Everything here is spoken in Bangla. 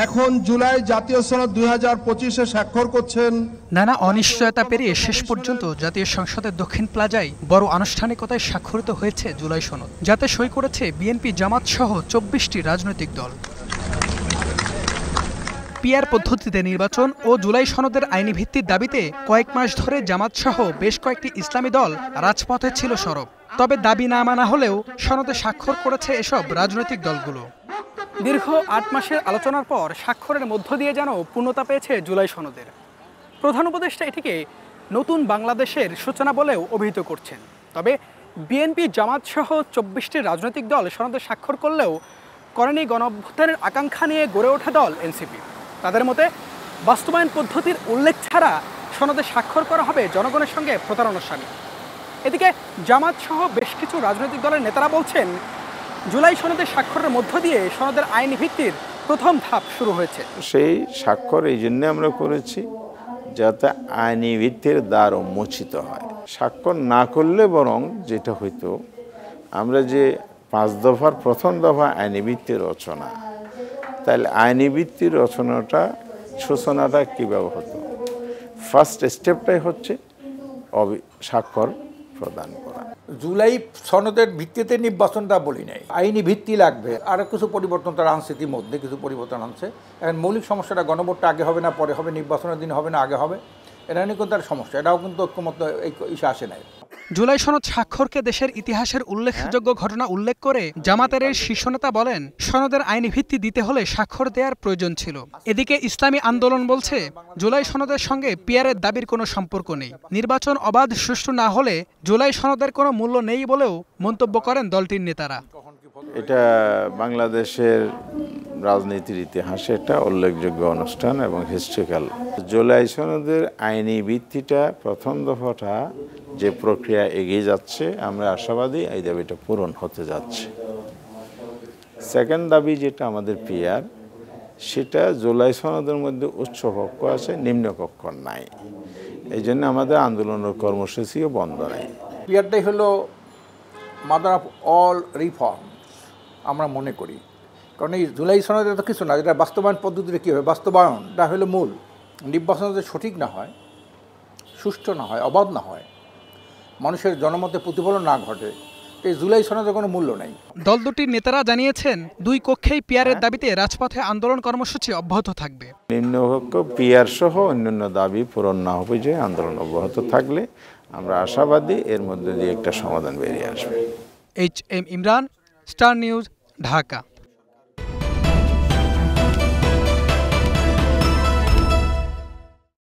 এখন জুলাই জাতীয় সনদ 2025-এ স্বাক্ষর করছেন। নানা অনিশ্চয়তা পেরিয়ে শেষ পর্যন্ত জাতীয় সংসদের দক্ষিণ প্লাজায় বড় আনুষ্ঠানিকতায় স্বাক্ষরিত হয়েছে জুলাই সনদ, যাতে সই করেছে বিএনপি, জামাত সহ 24টি রাজনৈতিক দল। পিআর পদ্ধতিতে নির্বাচন ও জুলাই সনদের আইনি ভিত্তির দাবিতে কয়েক মাস ধরে জামাত সহ বেশ কয়েকটি ইসলামী দল রাজপথে ছিল সরব। তবে দাবি না মানা হলেও সনদে স্বাক্ষর করেছে এসব রাজনৈতিক দলগুলো। দীর্ঘ ৮ মাসের আলোচনার পর স্বাক্ষরের মধ্য দিয়ে যেন পূর্ণতা পেয়েছে জুলাই সনদের। প্রধান উপদেষ্টা এটিকে নতুন বাংলাদেশের সূচনা বলেও অভিহিত করছেন। তবে বিএনপি, জামাত সহ 24টি রাজনৈতিক দল সনদে স্বাক্ষর করলেও করেনি গণঅভ্যুত্থানের আকাঙ্ক্ষা নিয়ে গড়ে ওঠা দল এনসিপি। তাদের মতে বাস্তবায়ন পদ্ধতির উল্লেখ ছাড়া সনদে স্বাক্ষর করা হবে জনগণের সঙ্গে প্রতারণার সামিল। এদিকে জামাত সহ বেশ কিছু রাজনৈতিক দলের নেতারা বলছেন, জুলাই সনদে স্বাক্ষরের মধ্য দিয়ে সনদের আইনি ভিত্তির প্রথম ধাপ শুরু হয়েছে। সেই স্বাক্ষর এই জন্য আমরা করেছি যাতে আইনি ভিত্তির দ্বার উন্মোচিত হয়। স্বাক্ষর না করলে বরং যেটা হইতো, আমরা যে 5 দফার প্রথম দফা আইনি ভিত্তির রচনা, তাহলে আইনি ভিত্তির সূচনাটা কীভাবে হতো? ফার্স্ট স্টেপটাই হচ্ছে স্বাক্ষর প্রদান করা। জুলাই সনদের ভিত্তিতে নির্বাচনটা বলি নাই, আইনি ভিত্তি লাগবে। আরও কিছু পরিবর্তন তারা আনছে, ইতিমধ্যে কিছু পরিবর্তন আনছে। এখন মৌলিক সমস্যাটা গণভোটটা আগে হবে না পরে হবে, নির্বাচনের দিন হবে না আগে হবে, এটা নিয়ে কিন্তু তার সমস্যা। এটাও কিন্তু ঐক্যমত ইস্যু আসে নাই। জুলাই সনদ স্বাক্ষরকে দেশের ইতিহাসের উল্লেখযোগ্য ঘটনা উল্লেখ করে জামাতের শীর্ষ নেতা বলেন, সনদের আইনি ভিত্তি দিতে হলে স্বাক্ষর দেওয়ার প্রয়োজন ছিল। এদিকে ইসলামী আন্দোলন বলছে, জুলাই সনদের সঙ্গে পিআরের দাবির কোনো সম্পর্ক নেই। নির্বাচন অবাধ সুষ্ঠু না হলে জুলাই সনদের কোনো মূল্য নেই বলেও মন্তব্য করেন দলটির নেতারা। এটা বাংলাদেশের রাজনীতির ইতিহাসে একটা উল্লেখযোগ্য অনুষ্ঠান এবং হিস্ট্রিক্যাল। জুলাই সনদের আইনি ভিত্তিটা প্রথম দফাটা যে প্রক্রিয়া এগিয়ে যাচ্ছে, আমরা আশাবাদী এই দাবিটা পূরণ হতে যাচ্ছে। সেকেন্ড দাবি যেটা আমাদের পিআর, সেটা জুলাই সনদের মধ্যে উচ্চ কক্ষ আছে, নিম্ন কক্ষ নাই। এই জন্য আমাদের আন্দোলনের কর্মসূচিও বন্ধ নেই। পিআরটাই হলো মাদার অফ অল রিফর্ম আমরা মনে করি। কারণ এই জুলাই সনদের তো কিছু না, যেটা বাস্তবায়ন পদ্ধতিতে কী হবে, বাস্তবায়নটা হলো মূল। নির্বাচন যদি সঠিক না হয়, সুষ্ঠু না হয়, অবাধ না হয়, মানুষের জনমতে প্রতিফলন না ঘটে, এই জুলাই সনদের কোনো মূল্য নেই। দল দুটির নেতারা জানিয়েছেন, দুই কক্ষেই পিআরের দাবিতে রাজপথে আন্দোলন কর্মসূচি অব্যাহত থাকবে। নিম্নকক্ষ পিআর সহ অন্যান্য দাবি পূরণ না হবে যে আন্দোলন অব্যাহত থাকলে আমরা আশাবাদী এর মধ্যে দিয়ে একটা সমাধান বেরিয়ে আসবে। HM Imran, star news, Dhaka.